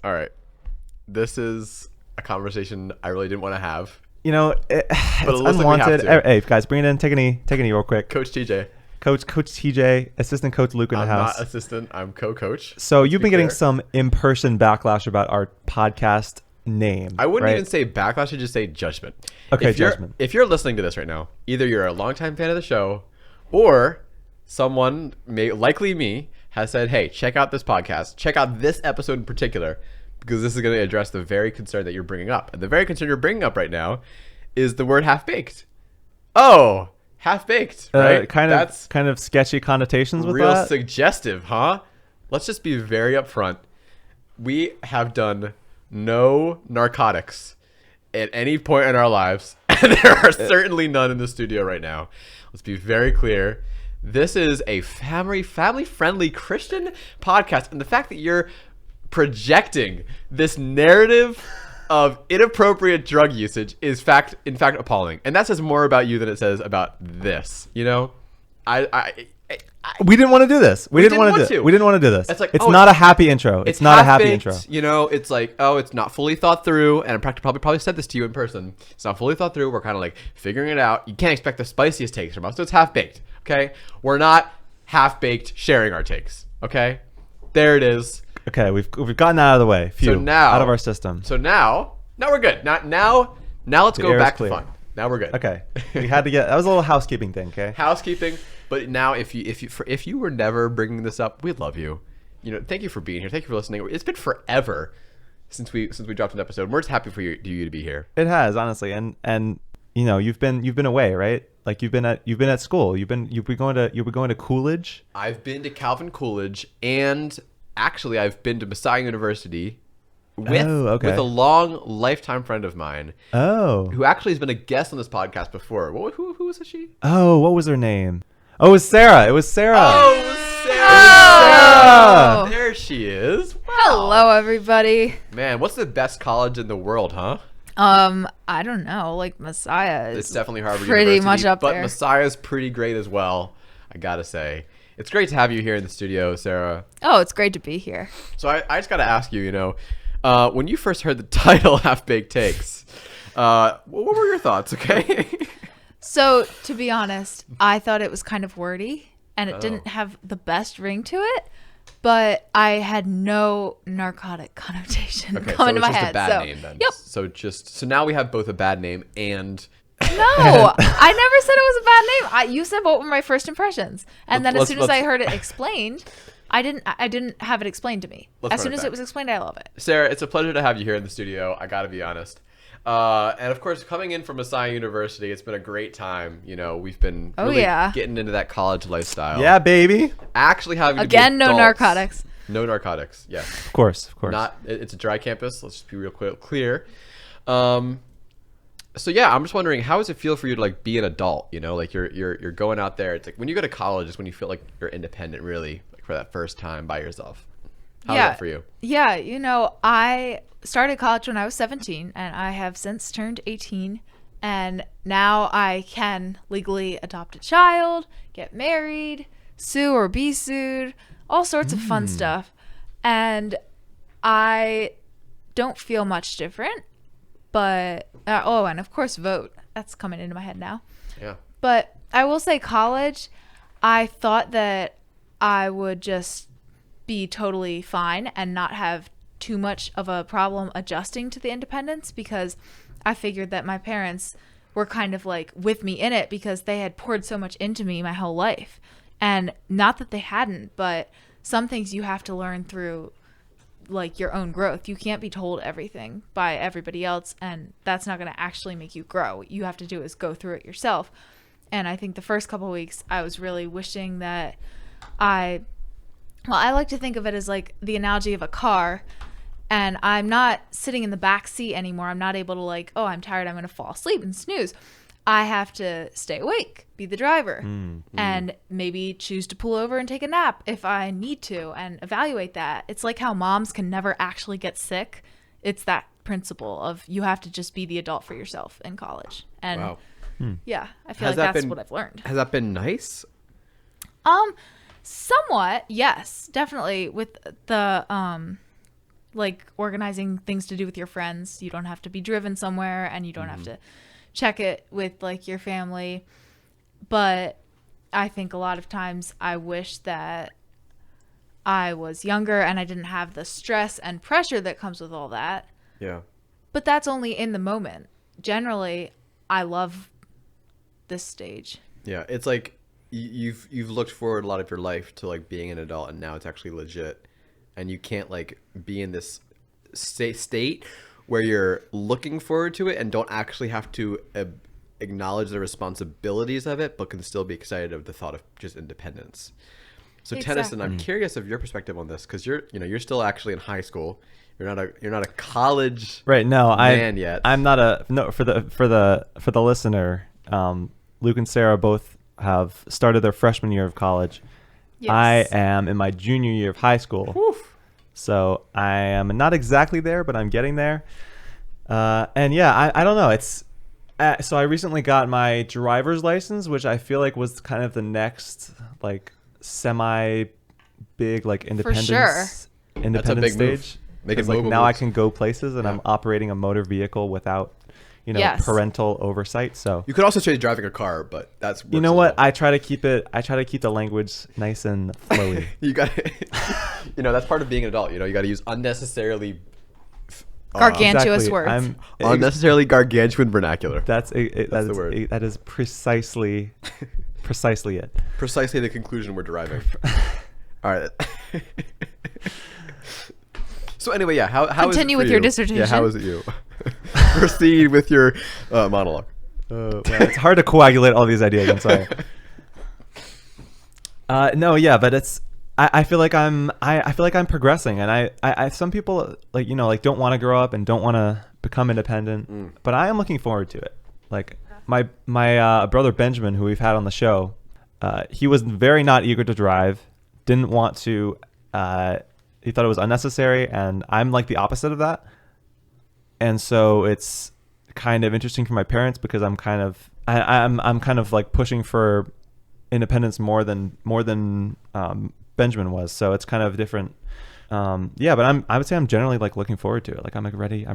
All right. This is a conversation I really didn't want to have. It's looks like we unwanted. have to. Hey, guys, bring it in. Take a knee real quick. Coach TJ. Coach TJ, assistant coach Luke in the I'm house. not assistant. I'm co-coach. So Let's you've be been getting clear. some in-person backlash about our podcast name. I wouldn't right? even say backlash. I should just say judgment. Okay, if you're, judgment. If you're listening to this right now, either you're a longtime fan of the show, or someone, likely me, has said, "Hey, check out this podcast. Check out this episode in particular, because this is going to address the very concern that you're bringing up. And the very concern you're bringing up right now is the word half-baked. Oh, half-baked, right? That's kind of sketchy connotations with real that. suggestive, huh? Let's just be very upfront. We have done no narcotics at any point in our lives. And there are certainly none in the studio right now. Let's be very clear. This is a family-friendly Christian podcast. And the fact that you're projecting this narrative of inappropriate drug usage is in fact appalling. And that says more about you than it says about this. You know? We didn't want to do this. We didn't want to do this. It's like, it's oh, not a happy intro. It's not a happy intro. You know, it's like, oh, it's not fully thought through. And I probably said this to you in person. It's not fully thought through. We're kind of like figuring it out. You can't expect the spiciest takes from us. So it's half-baked. Okay? We're not half-baked sharing our takes. Okay? There it is. Okay, we've gotten out of the way. Phew, So now, out of our system. So now we're good. Now let's go air is back to clear. fun. Now we're good. Okay, we had to get that was a little housekeeping thing. Okay, Housekeeping. But now, if you were never bringing this up, we'd love you. You know, thank you for being here. Thank you for listening. It's been forever since we dropped an episode. We're just happy for you to be here. it has honestly, and you've been away, right? Like you've been at school. You've been going to Coolidge. I've been to Calvin Coolidge, and actually, I've been to Messiah University with a long lifetime friend of mine. Oh, Who actually has been a guest on this podcast before. Who was she? oh, what was her name? Oh, it was Sarah. It was Sarah. Oh, Sarah. Oh. There she is. Wow. Hello, everybody. Man, what's the best college in the world, huh? I don't know. Like Messiah It's is definitely Harvard pretty University, much up but there. Messiah's pretty great as well, I gotta say. It's great to have you here in the studio, Sarah. Oh, it's great to be here. So I just gotta ask you, when you first heard the title Half-Baked Takes, what were your thoughts, okay? So, to be honest, I thought it was kind of wordy and it Oh. didn't have the best ring to it, but I had no narcotic connotation Okay, come so into it's my just head. a bad so, name then. Yep. So now we have both a bad name and... No, I never said it was a bad name. You said what were my first impressions, and then as soon as I heard it explained, I didn't have it explained to me. Let's As run soon it as back. it was explained, I love it. Sarah, it's a pleasure to have you here in the studio. I gotta be honest. And of course, coming in from Messiah University, it's been a great time. We've been Oh, really yeah. getting into that college lifestyle. Yeah, baby. Actually having to be Again, no adults. narcotics. No narcotics. Yes. Of course. It's a dry campus. Let's just be real clear. So yeah, I'm just wondering, how does it feel for you to like be an adult? Like you're going out there. It's like when you go to college, is when you feel like you're independent, really, like for that first time by yourself. How's that for you? Yeah, I started college when I was 17 and I have since turned 18, and now I can legally adopt a child, get married, sue or be sued, all sorts of fun stuff. And I don't feel much different, but and of course vote. That's coming into my head now. Yeah. But I will say college, I thought that I would just be totally fine and not have too much of a problem adjusting to the independence, because I figured that my parents were kind of like with me in it because they had poured so much into me my whole life. And not that they hadn't, but some things you have to learn through like your own growth. You can't be told everything by everybody else, and that's not going to actually make you grow. What you have to do is go through it yourself. And I think the first couple of weeks I was really wishing that I like to think of it as like the analogy of a car, and I'm not sitting in the back seat anymore. I'm not able to like, oh, I'm tired, I'm going to fall asleep and snooze. I have to stay awake, be the driver, and maybe choose to pull over and take a nap if I need to, and evaluate that. It's like how moms can never actually get sick. It's that principle of you have to just be the adult for yourself in college. And Wow. yeah, I feel Has like that that's been- what I've learned. Has that been nice? Somewhat, yes, definitely with the like organizing things to do with your friends. You don't have to be driven somewhere, and you don't have to check it with like your family. But I think a lot of times I wish that I was younger and I didn't have the stress and pressure that comes with all that. Yeah. But that's only in the moment. Generally, I love this stage. Yeah, it's like you've looked forward a lot of your life to like being an adult, and now it's actually legit, and you can't like be in this state where you're looking forward to it and don't actually have to acknowledge the responsibilities of it, but can still be excited of the thought of just independence. So Tennyson, I'm curious of your perspective on this, because you're still actually in high school. You're not a college man yet. I'm not for the listener. Luke and Sarah both have started their freshman year of college. Yes. I am in my junior year of high school. Woof. So I am not exactly there, but I'm getting there. And yeah, I don't know. It's so I recently got my driver's license, which I feel like was kind of the next like semi big like independence That's a big stage. move. Making Like mobile now I moves. can go places, and I'm operating a motor vehicle without, Yes. parental oversight. So You could also say driving a car, but that's you know what? I try to keep the language nice and flowy. You got that's part of being an adult. You got to use unnecessarily Gargantuous Exactly. words. unnecessarily gargantuan vernacular. That's the word. That is precisely it. Precisely the conclusion we're deriving. All right. So anyway, yeah. How Continue is it for with your you? dissertation. Yeah. How is it you? Proceed with your monologue. Well, it's hard to coagulate all these ideas. I'm sorry. No, yeah, but it's. I feel like I'm progressing, and I some people like don't want to grow up and don't want to become independent, but I am looking forward to it. Like my brother Benjamin, who we've had on the show, he was very not eager to drive, didn't want to. He thought it was unnecessary, and I'm like the opposite of that. And so it's kind of interesting for my parents because I'm kind of like pushing for independence more than Benjamin was. So it's kind of different. Yeah, but I would say I'm generally like looking forward to it. Like I'm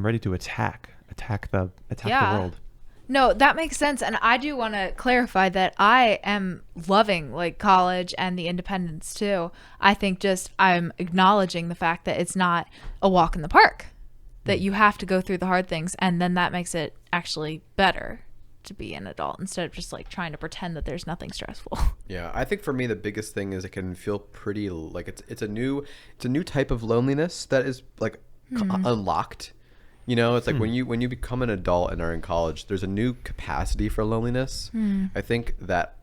ready to attack the world. No, that makes sense. And I do want to clarify that I am loving like college and the independence too. I think just I'm acknowledging the fact that it's not a walk in the park, that you have to go through the hard things. And then that makes it actually better to be an adult instead of just like trying to pretend that there's nothing stressful. Yeah, I think for me the biggest thing is it can feel pretty like it's a new type of loneliness that is like unlocked. It's like when you become an adult and are in college, there's a new capacity for loneliness. I think that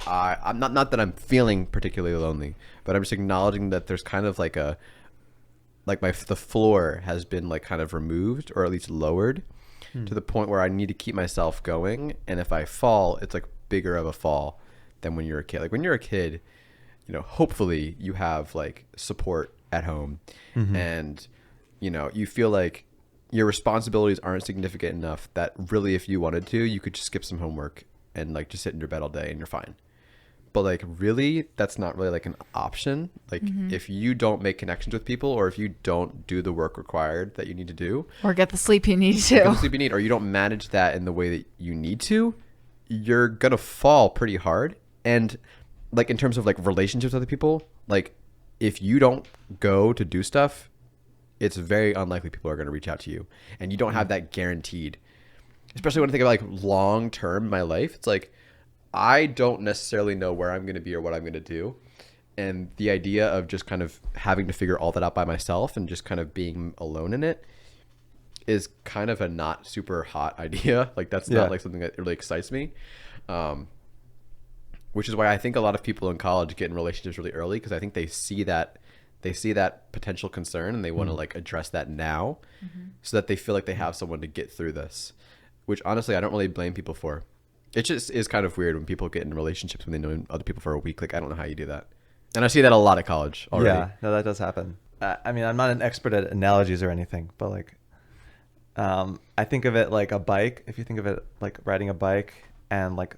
I'm not that I'm feeling particularly lonely, but I'm just acknowledging that there's kind of like the floor has been like kind of removed or at least lowered to the point where I need to keep myself going. And if I fall, it's like bigger of a fall than when you're a kid. Like when you're a kid, hopefully you have like support at home and, you feel like your responsibilities aren't significant enough that really if you wanted to, you could just skip some homework and like just sit in your bed all day and you're fine. But like really, that's not really like an option. Like if you don't make connections with people or if you don't do the work required that you need to do. Or get the sleep you need to. Get the sleep you need, or you don't manage that in the way that you need to, you're going to fall pretty hard. And like in terms of like relationships with other people, like if you don't go to do stuff, it's very unlikely people are going to reach out to you. And you don't have that guaranteed. Especially when I think about like long term in my life, it's like I don't necessarily know where I'm going to be or what I'm going to do. And the idea of just kind of having to figure all that out by myself and just kind of being alone in it is kind of a not super hot idea. Like that's not like something that really excites me. Which is why I think a lot of people in college get in relationships really early, because I think they see that potential concern and they want to like address that now so that they feel like they have someone to get through this, which honestly I don't really blame people for. It just is kind of weird when people get in relationships when they know other people for a week. Like I don't know how you do that, and I see that a lot at college already. Yeah, no, that does happen. I mean, I'm not an expert at analogies or anything, but like I think of it like a bike. If you think of it like riding a bike, and like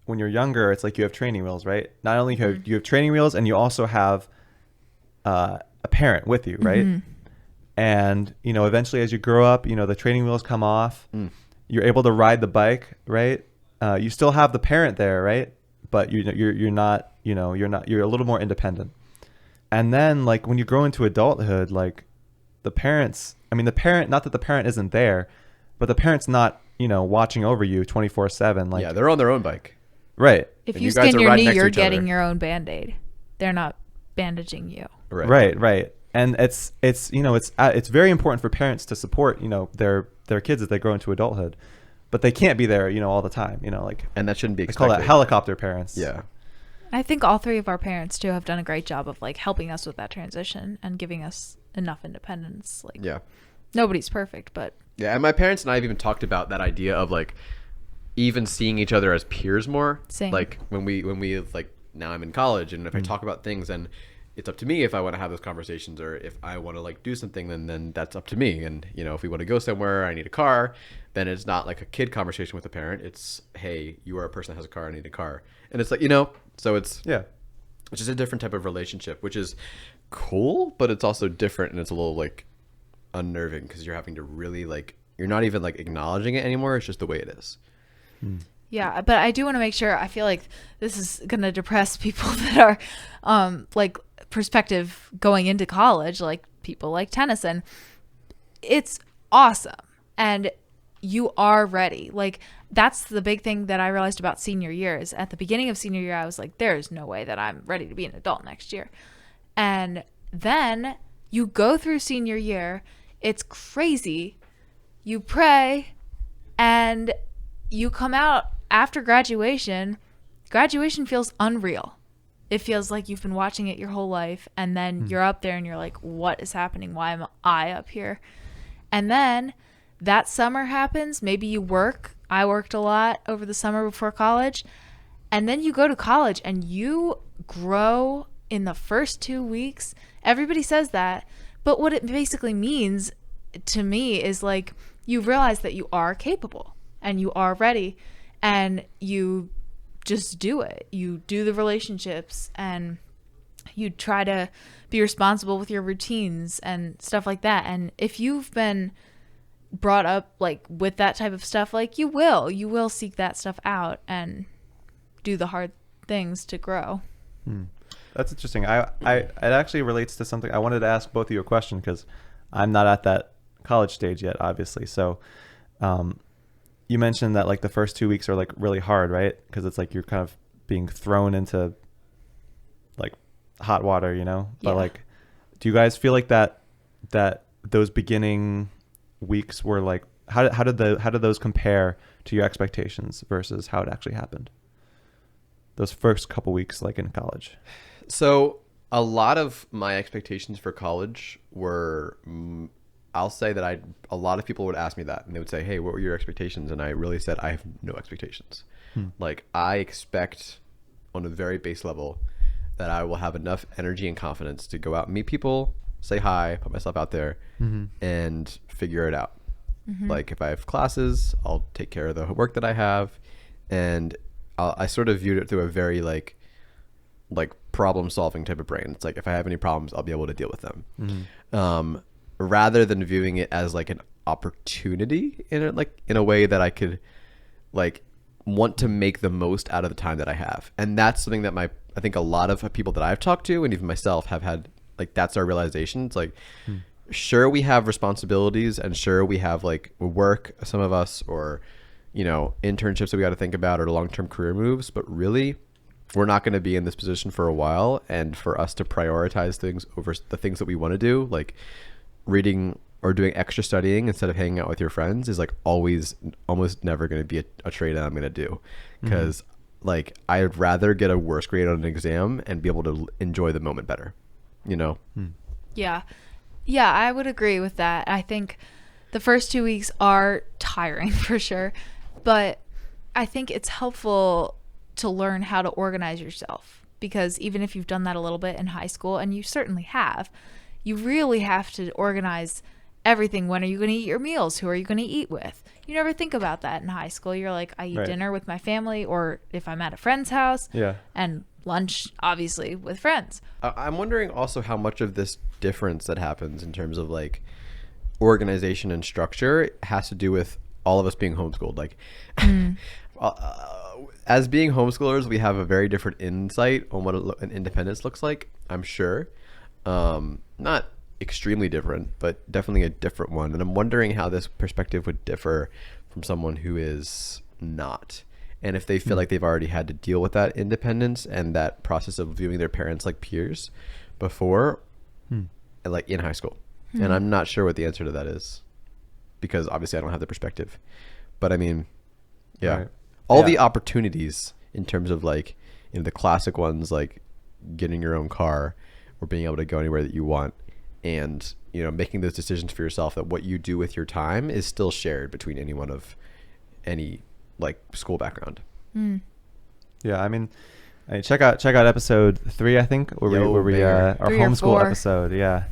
when you're younger, it's like you have training wheels, right? Not only you have training wheels, and you also have a parent with you, right? And, you know, eventually as you grow up, you know, the training wheels come off. You're able to ride the bike, right? You still have the parent there, right? But you're not, you know, you're a little more independent. And then like when you grow into adulthood, like the parent, not that the parent isn't there, but the parent's not, you know, watching over you 24/7. Like, yeah, they're on their own bike. right. If And you you guys skin are your right knee, next to you're each other. getting your own Band-Aid. They're not bandaging you. Right. And it's you know, it's very important for parents to support, you know, their kids as they grow into adulthood, but they can't be there, you know, all the time, you know, like And that shouldn't be they call expected. that helicopter parents. Yeah. I think all three of our parents too have done a great job of like helping us with that transition and giving us enough independence. Like, Yeah. nobody's perfect, but Yeah, and my parents and I have even talked about that idea of like even seeing each other as peers more. Same. Like when we like now I'm in college, and if I talk about things, and it's up to me if I want to have those conversations, or if I want to like do something, then that's up to me. And you know, if we want to go somewhere, I need a car, then it's not like a kid conversation with a parent. It's, hey, you are a person that has a car, I need a car. And it's like, you know, so it's just a different type of relationship, which is cool, but it's also different, and it's a little like unnerving because you're having to really like, you're not even like acknowledging it anymore. It's just the way it is. yeah, but I do want to make sure. I feel like this is going to depress people that are like perspective going into college, like people like Tennyson. It's awesome. And you are ready. Like that's the big thing that I realized about senior year is at the beginning of senior year, I was like, there's no way that I'm ready to be an adult next year. And then you go through senior year. It's crazy. You pray and you come out after graduation. Graduation feels unreal. It feels like you've been watching it your whole life, and then you're up there and you're like, what is happening? Why am I up here? And then that summer happens. Maybe you work. I worked a lot over the summer before college. And then you go to college and you grow in the first 2 weeks. Everybody says that. But what it basically means to me is like you realize that you are capable and you are ready, and you just do it. You do the relationships and you try to be responsible with your routines and stuff like that. And if you've been brought up like with that type of stuff, like you will seek that stuff out and do the hard things to grow. That's interesting. It actually relates to something I wanted to ask both of you a question, because I'm not at that college stage yet, obviously. So you mentioned that like the first 2 weeks are like really hard, right? Because it's like you're kind of being thrown into like hot water, you know? But Yeah. like, do you guys feel like that those beginning weeks were like, how did those compare to your expectations versus how it actually happened? Those first couple weeks, like in college. So a lot of my expectations for college were, I'll say that a lot of people would ask me that, and they would say, hey, what were your expectations? And I really said, I have no expectations. Like I expect on a very base level that I will have enough energy and confidence to go out and meet people, say hi, put myself out there, and figure it out. Like if I have classes, I'll take care of the work that I have. And I sort of viewed it through a very like problem solving type of brain. It's like, if I have any problems, I'll be able to deal with them. Rather than viewing it as like an opportunity in a way that I could like want to make the most out of the time that I have. And that's something that I think a lot of people that I've talked to, and even myself, have had, like, that's our realization. It's like, sure, we have responsibilities, and sure, we have like work, some of us, or, you know, internships that we got to think about, or long-term career moves, but really we're not going to be in this position for a while. And for us to prioritize things over the things that we want to do, like reading or doing extra studying instead of hanging out with your friends, is like almost never going to be a trade that I'm going to do, because like I'd rather get a worse grade on an exam and be able to enjoy the moment better, you know? Yeah, I would agree with that. I think the first 2 weeks are tiring for sure, but I think it's helpful to learn how to organize yourself, because even if you've done that a little bit in high school, and you certainly have, you really have to organize everything. When are you going to eat your meals? Who are you going to eat with? You never think about that in high school. You're like, I eat Right. dinner with my family, or if I'm at a friend's house, Yeah. and lunch, obviously, with friends. I'm wondering also how much of this difference that happens in terms of like organization and structure has to do with all of us being homeschooled. Like, as being homeschoolers, we have a very different insight on what an independence looks like, I'm sure. Not extremely different, but definitely a different one. And I'm wondering how this perspective would differ from someone who is not. And if they feel like they've already had to deal with that independence and that process of viewing their parents like peers before, like in high school. And I'm not sure what the answer to that is, because obviously I don't have the perspective. But I mean, yeah, Right. all Yeah. the opportunities in terms of like, you know, the classic ones, like getting your own car or being able to go anywhere that you want, and, you know, making those decisions for yourself, that what you do with your time is still shared between anyone of any like school background. Yeah, I mean, check out episode 3, I think, where Yo, we banger. our 3 or homeschool 4. episode. Yeah,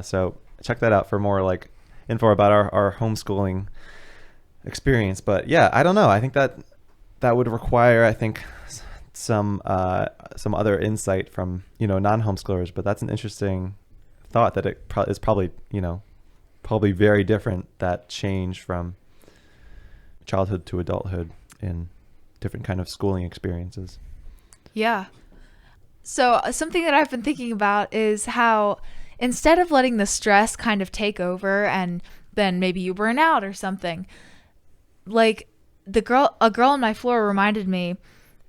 so check that out for more like info about our homeschooling experience. But yeah, I don't know. I think that would require, I think, some other insight from, you know, non-homeschoolers. But that's an interesting thought, that it is probably, you know, probably very different, that change from childhood to adulthood in different kind of schooling experiences. Yeah. So something that I've been thinking about is how, instead of letting the stress kind of take over and then maybe you burn out or something, like a girl on my floor reminded me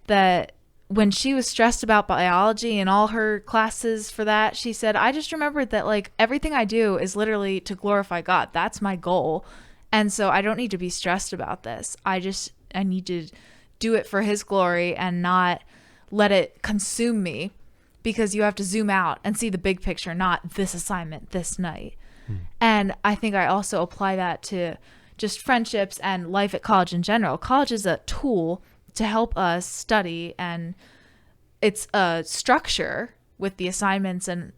that when she was stressed about biology and all her classes for that, she said, I just remembered that like everything I do is literally to glorify God. That's my goal. And so I don't need to be stressed about this. I need to do it for his glory and not let it consume me, because you have to zoom out and see the big picture, not this assignment this night. And I think I also apply that to just friendships and life at college in general. College is a tool to help us study, and it's a structure with the assignments and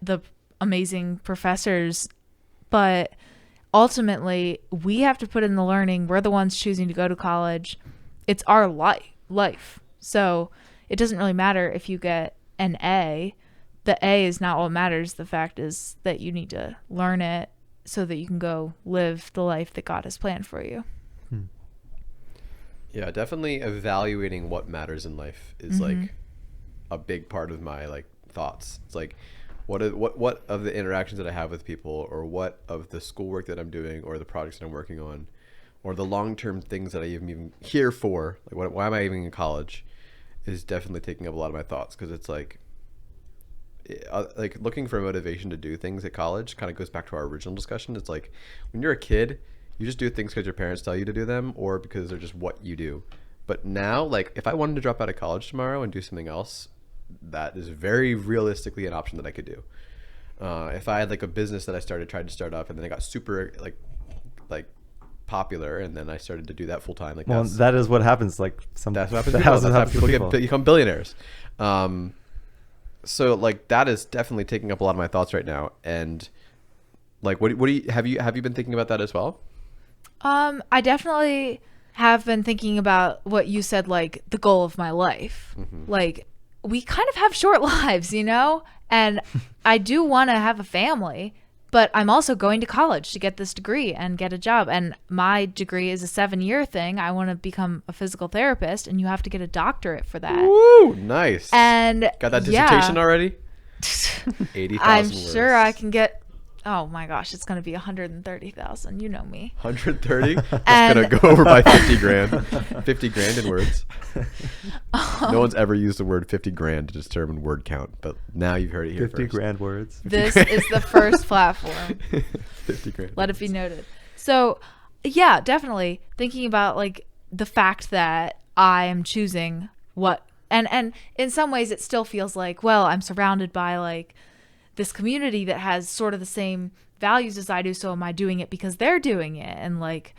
the amazing professors, but ultimately we have to put in the learning. We're the ones choosing to go to college. It's our life. So it doesn't really matter if you get an A. The A is not what matters. The fact is that you need to learn it so that you can go live the life that God has planned for you. Yeah, definitely evaluating what matters in life is like a big part of my like thoughts. It's like, what of the interactions that I have with people, or what of the schoolwork that I'm doing, or the projects that I'm working on, or the long-term things that I even here for, like why am I even in college, is definitely taking up a lot of my thoughts. Because it's like looking for motivation to do things at college kind of goes back to our original discussion. It's like, when you're a kid, you just do things because your parents tell you to do them, or because they're just what you do. But now, like, if I wanted to drop out of college tomorrow and do something else, that is very realistically an option that I could do. If I had like a business that I tried to start up, and then I got super like popular, and then I started to do that full time. Like, Well, that is what happens. Like that's what happens. that To people. happens That's how to people become billionaires. So like that is definitely taking up a lot of my thoughts right now. And like, what do you have you been thinking about that as well? I definitely have been thinking about what you said, like the goal of my life. Like, we kind of have short lives, you know? And I do want to have a family, but I'm also going to college to get this degree and get a job. And my degree is a 7-year thing. I want to become a physical therapist, and you have to get a doctorate for that. Woo, nice. And Got that dissertation already? 80,000 I'm words. sure I can get, oh my gosh, it's going to be 130,000. You know me. 130? That's And- going to go over by 50 grand. 50 grand in words. No one's ever used the word 50 grand to determine word count, but now you've heard it here 50 first. grand words. This is the first platform. 50 grand. Let it be noted. So, yeah, definitely thinking about like the fact that I am choosing what, and in some ways it still feels like, well, I'm surrounded by like this community that has sort of the same values as I do, so am I doing it because they're doing it? And like,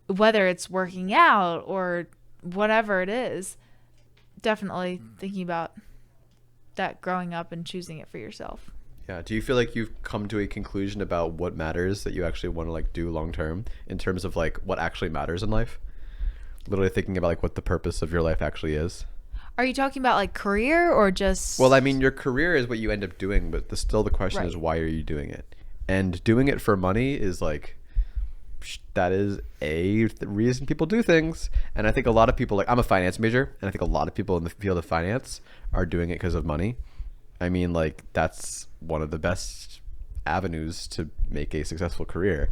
whether it's working out or whatever it is, definitely thinking about that growing up and choosing it for yourself. Yeah. Do you feel like you've come to a conclusion about what matters that you actually want to like do long term, in terms of like what actually matters in life? Literally thinking about like what the purpose of your life actually is. Are you talking about like career or just? Well, I mean, your career is what you end up doing, but still the question Right. is, why are you doing it? And doing it for money is like, that is reason people do things. And I think a lot of people, like, I'm a finance major, and I think a lot of people in the field of finance are doing it because of money. I mean, like, that's one of the best avenues to make a successful career.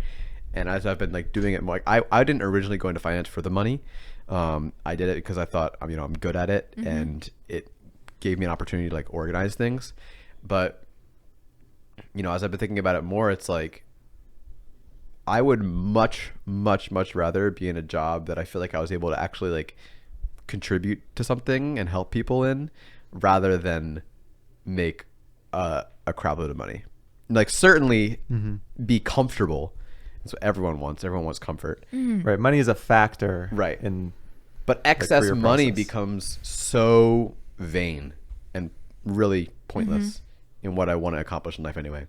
And as I've been like doing it, like, I didn't originally go into finance for the money. I did it because I thought, I'm good at it, and it gave me an opportunity to like organize things. But as I've been thinking about it more, it's like, I would much, much, much rather be in a job that I feel like I was able to actually like contribute to something and help people in, rather than make a crap load of money. Like, certainly be comfortable. That's what everyone wants. Everyone wants comfort. Right. Money is a factor. Right. In But excess career money process. becomes so vain and really pointless in what I want to accomplish in life anyway.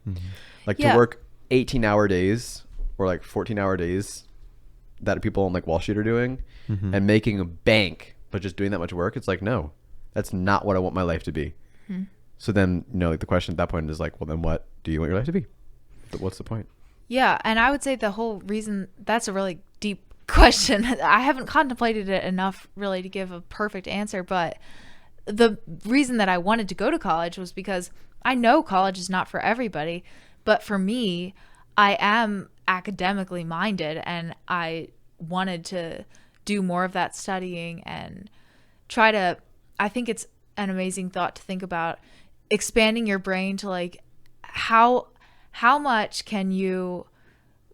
Like, Yeah. to work 18-hour days or like 14-hour days that people on like Wall Street are doing, and making a bank, but just doing that much work. It's like, no, that's not what I want my life to be. So then, like, the question at that point is like, well, then what do you want your life to be? What's the point? Yeah, and I would say the whole reason, that's a really deep question. I haven't contemplated it enough really to give a perfect answer, but the reason that I wanted to go to college was because I know college is not for everybody, but for me, I am academically minded, and I wanted to do more of that studying and try to, I think it's an amazing thought to think about expanding your brain to like how much can you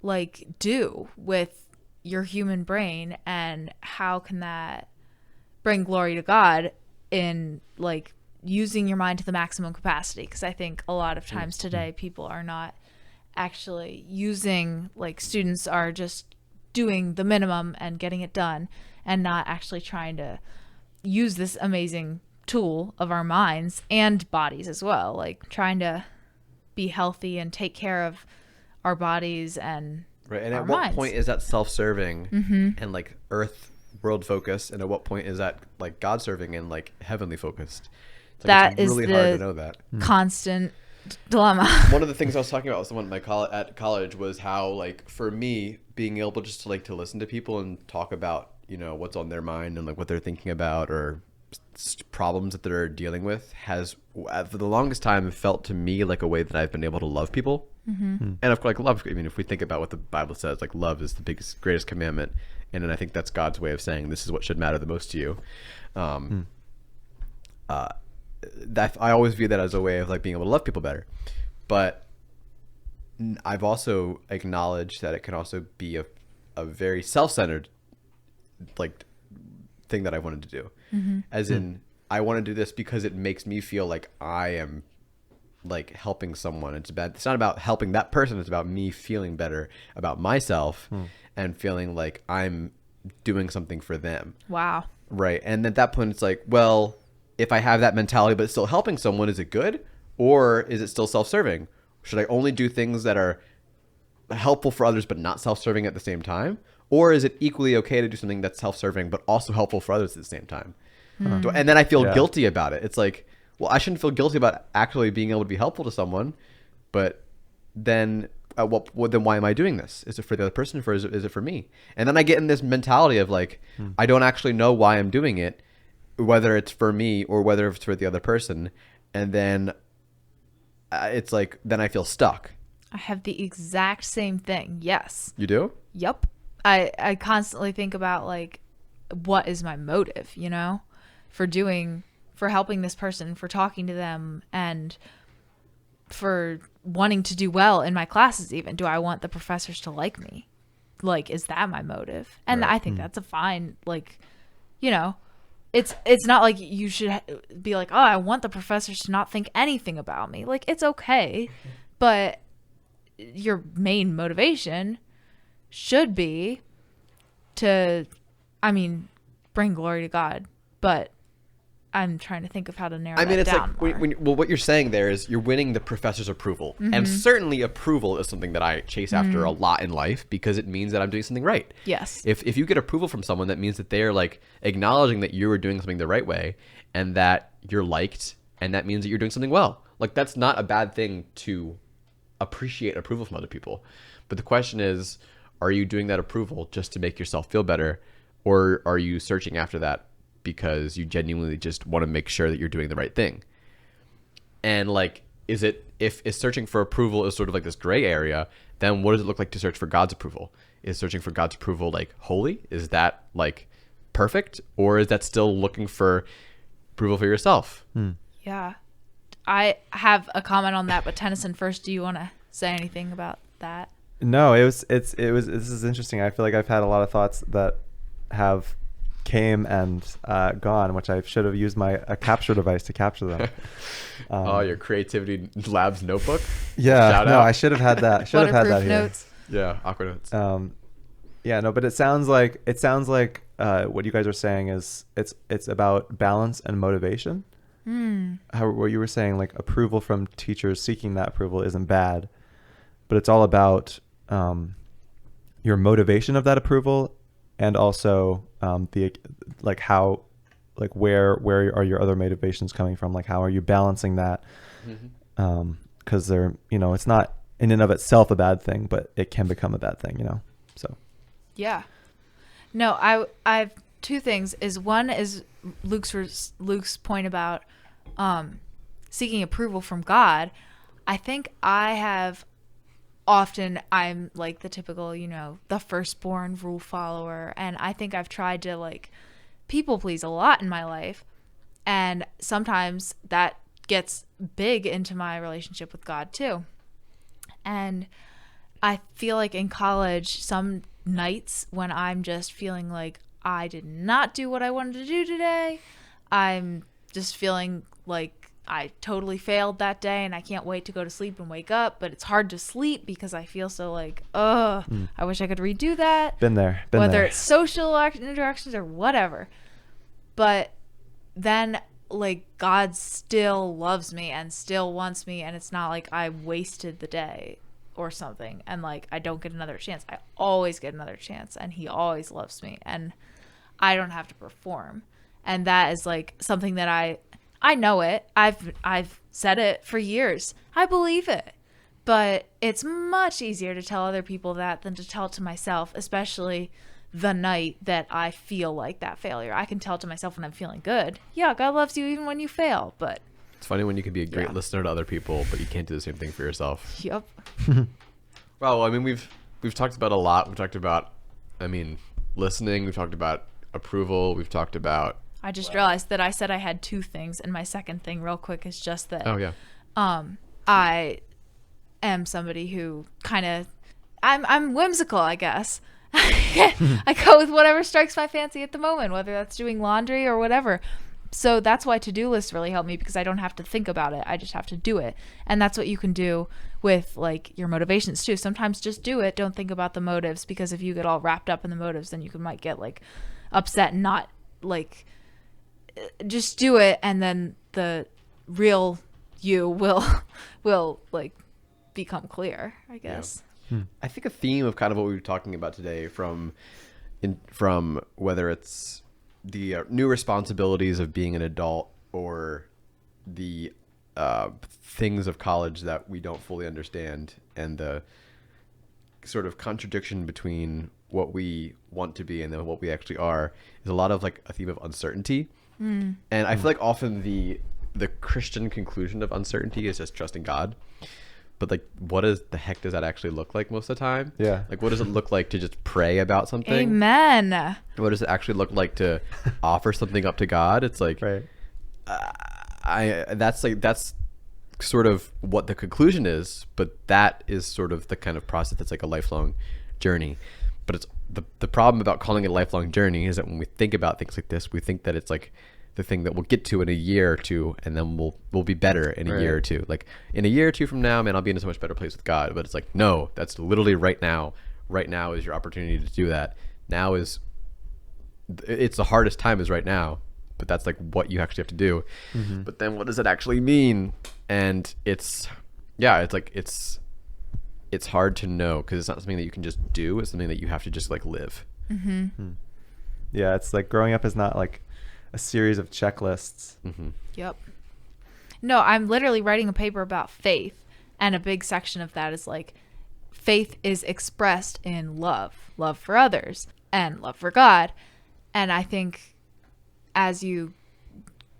like do with your human brain, and how can that bring glory to God in like using your mind to the maximum capacity? Because I think a lot of times today people are not actually using, like, students are just doing the minimum and getting it done, and not actually trying to use this amazing tool of our minds and bodies as well, like trying to be healthy and take care of our bodies and Right. And our at what minds. point is that self-serving and like earth world focused, and at what point is that like God serving and like heavenly focused? It's like, That it's is really the hard to know that. constant dilemma. One of the things I was talking about with someone at college was how, like, for me, being able just to like to listen to people and talk about what's on their mind and like what they're thinking about, or problems that they're dealing with, has for the longest time felt to me like a way that I've been able to love people. And of course, like, love, I mean, if we think about what the Bible says, like, love is the greatest commandment, and then I think that's God's way of saying this is what should matter the most to you. That I always view that as a way of like being able to love people better, but I've also acknowledged that it can also be a very self-centered like thing that I wanted to do, as in I want to do this because it makes me feel like I am like helping someone. It's not about helping that person. It's about me feeling better about myself and feeling like I'm doing something for them. Wow. Right. And at that point, it's like, well, if I have that mentality, but it's still helping someone, is it good? Or is it still self-serving? Should I only do things that are helpful for others, but not self-serving at the same time? Or is it equally okay to do something that's self-serving, but also helpful for others at the same time? And then I feel guilty about it. It's like, well, I shouldn't feel guilty about actually being able to be helpful to someone, but then then why am I doing this? Is it for the other person, or is it for me? And then I get in this mentality of like, I don't actually know why I'm doing it, whether it's for me or whether it's for the other person. And then it's like, then I feel stuck. I have the exact same thing. Yes. You do? Yep. I constantly think about like, what is my motive, for helping this person, for talking to them, and for wanting to do well in my classes even. Do I want the professors to like me? Like, is that my motive? And Right. I think that's a fine, like, it's not like you should be like, oh, I want the professors to not think anything about me. Like, it's okay, but your main motivation should be to, bring glory to God. But I'm trying to think of how to narrow I mean, that it's down like, more. what you're saying there is you're winning the professor's approval. And certainly approval is something that I chase after a lot in life, because it means that I'm doing something right. Yes. If you get approval from someone, that means that they're like acknowledging that you are doing something the right way, and that you're liked, and that means that you're doing something well. Like, that's not a bad thing to appreciate approval from other people. But the question is, are you doing that approval just to make yourself feel better, or are you searching after that because you genuinely just want to make sure that you're doing the right thing? And like, if searching for approval is sort of like this gray area, then what does it look like to search for God's approval? Is searching for God's approval like holy? Is that like perfect? Or is that still looking for approval for yourself? Yeah. I have a comment on that, but Tennyson, first, do you want to say anything about that? No, this is interesting. I feel like I've had a lot of thoughts that have came and gone, which I should have used a capture device to capture them. Oh, your creativity labs notebook. Yeah, Shout no, out. I should have had that. Should have had that Waterproof here. notes. Yeah, awkward notes. Yeah, no, but it sounds like what you guys are saying is it's about balance and motivation. What you were saying, like approval from teachers, seeking that approval isn't bad, but it's all about your motivation of that approval, and also where are your other motivations coming from? Like, how are you balancing that? Because it's not in and of itself a bad thing, but it can become a bad thing, So Yeah. No, I've two things. One is Luke's point about seeking approval from God. I think I'm like the typical, the firstborn rule follower, and I think I've tried to like people please a lot in my life, and sometimes that gets big into my relationship with God too. And I feel like in college, some nights when I'm just feeling like I did not do what I wanted to do today, I'm just feeling like I totally failed that day and I can't wait to go to sleep and wake up, but it's hard to sleep because I feel so like, I wish I could redo that. Been there. Whether it's social interactions or whatever. But then like God still loves me and still wants me, and it's not like I wasted the day or something and like I don't get another chance. I always get another chance, and he always loves me, and I don't have to perform. And that is like something that I know it. I've said it for years. I believe it. But it's much easier to tell other people that than to tell it to myself, especially the night that I feel like that failure. I can tell it to myself when I'm feeling good. Yeah, God loves you even when you fail, but It's funny when you can be a great listener to other people, but you can't do the same thing for yourself. yep. Well, I mean, we've talked about a lot. We've talked about, listening. We've talked about approval. We've talked about. I just realized that I said I had two things, and my second thing real quick is just that Oh yeah. I am somebody who kind of I'm whimsical, I guess. I go with whatever strikes my fancy at the moment, whether that's doing laundry or whatever. So that's why to-do lists really help me, because I don't have to think about it. I just have to do it. And that's what you can do with like your motivations too. Sometimes just do it. Don't think about the motives, because if you get all wrapped up in the motives, then you might get like upset and not like just do it. And then the real you will like become clear, I guess. I think a theme of kind of what we were talking about today, from whether it's the new responsibilities of being an adult or the things of college that we don't fully understand, and the sort of contradiction between what we want to be and then what we actually are, is a lot of like a theme of uncertainty. And I feel like often the Christian conclusion of uncertainty is just trusting God. But like, what the heck does that actually look like most of the time? Yeah. Like, what does it look like to just pray about something? Amen. What does it actually look like to offer something up to God? It's like, Right. That's sort of what the conclusion is, but that is sort of the kind of process that's like a lifelong journey. But it's the problem about calling it a lifelong journey is that when we think about things like this, we think that it's like the thing that we'll get to in a year or two, and then we'll be better in a year or two. Like in a year or two from now, man, I'll be in a so much better place with God. But it's like, no, that's literally right now. Right now is your opportunity to do that. It's the hardest time is right now, but that's like what you actually have to do. But then what does it actually mean? And it's hard to know, because it's not something that you can just do. It's something that you have to just like live. Yeah, it's like growing up is not like a series of checklists. Yep. No, I'm literally writing a paper about faith, And a big section of that is like faith is expressed in love for others and love for God. And I think as you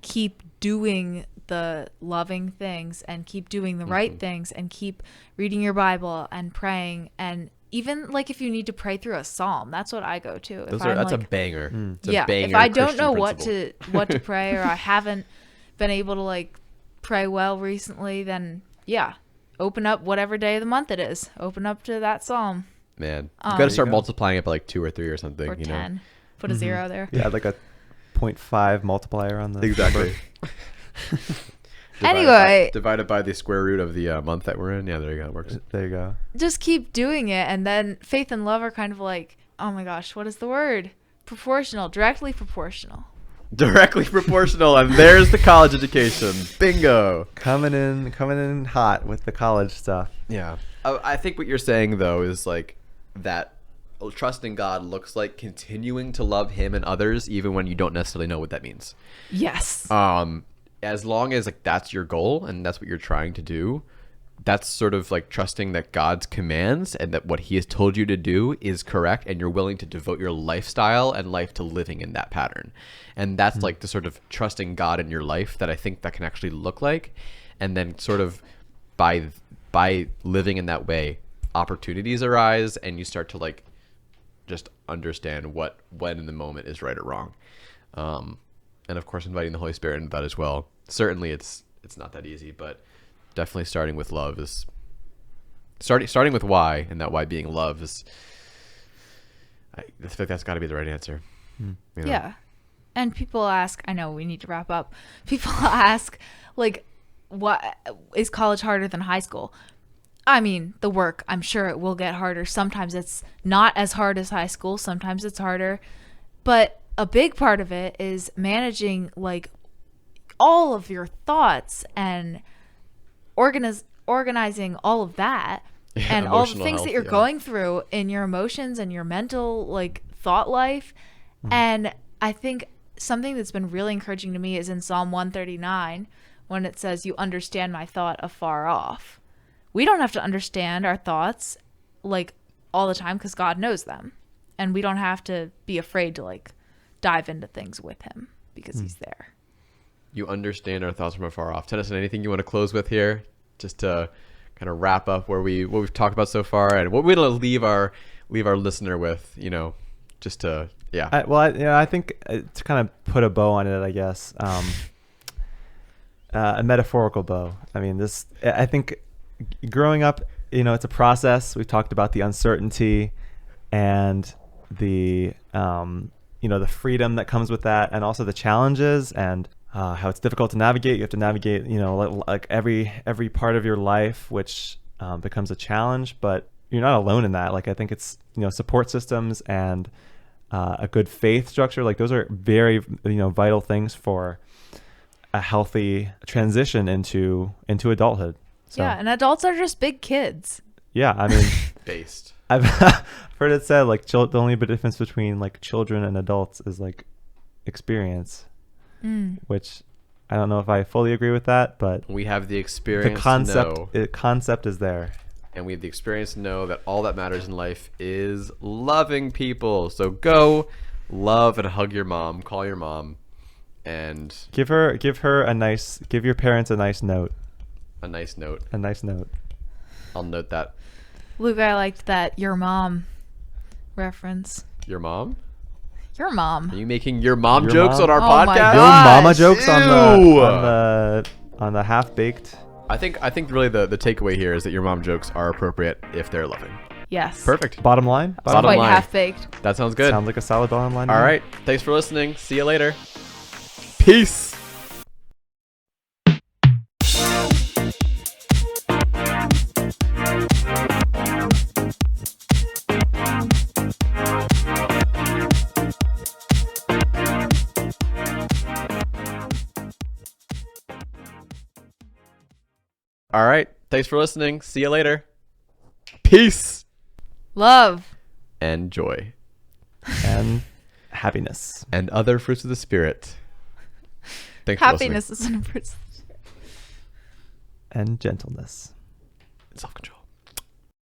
keep doing the loving things and keep doing the right things and keep reading your Bible and praying, and even like if you need to pray through a psalm, that's what I go to. That's a banger. It's a Yeah, banger if I don't Christian know principle. what to pray, or I haven't been able to like pray well recently, then yeah, open up whatever day of the month it is. Open up to that psalm Man, you got to start you go. multiplying it by like 2 or 3 or something. or you 10. know, Put a zero there. Yeah, like a 0.5 multiplier on the exactly. Anyway. divided by the square root of the month that we're in. Yeah, there you go. It works. There you go. Just keep doing it, and then faith and love are kind of like, oh my gosh, what is the word? Proportional, directly proportional. Directly proportional, and there's the college education. Bingo. Coming in hot with the college stuff. Yeah. I think what you're saying though is like that trusting God looks like continuing to love Him and others even when you don't necessarily know what that means. Yes. As long as like that's your goal and that's what you're trying to do, that's sort of like trusting that God's commands and that what He has told you to do is correct, and you're willing to devote your lifestyle and life to living in that pattern. And that's like the sort of trusting God in your life that I think that can actually look like. And then sort of by living in that way, opportunities arise and you start to like just understand when in the moment is right or wrong. And of course inviting the Holy Spirit into that as well. Certainly it's not that easy, but definitely starting with love is starting with why, and that why being love is, I think that's got to be the right answer. You know? Yeah. And people ask, I know we need to wrap up. People ask, like, what is college harder than high school? I mean, the work, I'm sure it will get harder. Sometimes it's not as hard as high school. Sometimes it's harder. But a big part of it is managing, like, all of your thoughts and organizing all of that. Yeah, and all the emotional things health, that you're yeah. going through in your emotions and your mental, like, thought life. And I think something that's been really encouraging to me is in Psalm 139 when it says, you understand my thought afar off. We don't have to understand our thoughts like all the time because God knows them. And we don't have to be afraid to like dive into things with him because he's there. You understand our thoughts from afar off. Tennyson, anything you want to close with here, just to kind of wrap up what we've talked about so far, and what we're gonna leave our listener with, you know, just to I think to kind of put a bow on it, I guess, a metaphorical bow. I mean, I think growing up, you know, it's a process. We've talked about the uncertainty and the the freedom that comes with that, and also the challenges and how it's difficult to navigate. You have to navigate, you know, like every part of your life, which becomes a challenge, but you're not alone in that. Like, I think it's, you know, support systems and a good faith structure. Like, those are very, you know, vital things for a healthy transition into adulthood. So, Yeah, and adults are just big kids. yeah, I mean, based. I've heard it said like the only difference between like children and adults is like experience, which I don't know if I fully agree with that, but We have the the experience concept is there. and we have the experience to know that all that matters in life is loving people. So go love and hug your mom, call your mom, and Give your parents a nice note. a nice note. I'll note that. Luke, I liked that your mom reference. Your mom? Your mom. Are you making your mom Your jokes mom? on our Oh my podcast? Your Gosh. mama jokes Ew. on the half baked. I think really the takeaway here is that your mom jokes are appropriate if they're loving. Yes. Perfect. Bottom line. Bottom Quite line. half baked. That sounds good. Sounds like a solid bottom line. to All me. right. Thanks for listening. See you later. Peace. All right. Thanks for listening. See you later. Peace Love. and joy And happiness. and other fruits of the Spirit. Thanks for listening. Happiness is an fruit. And gentleness. and self control.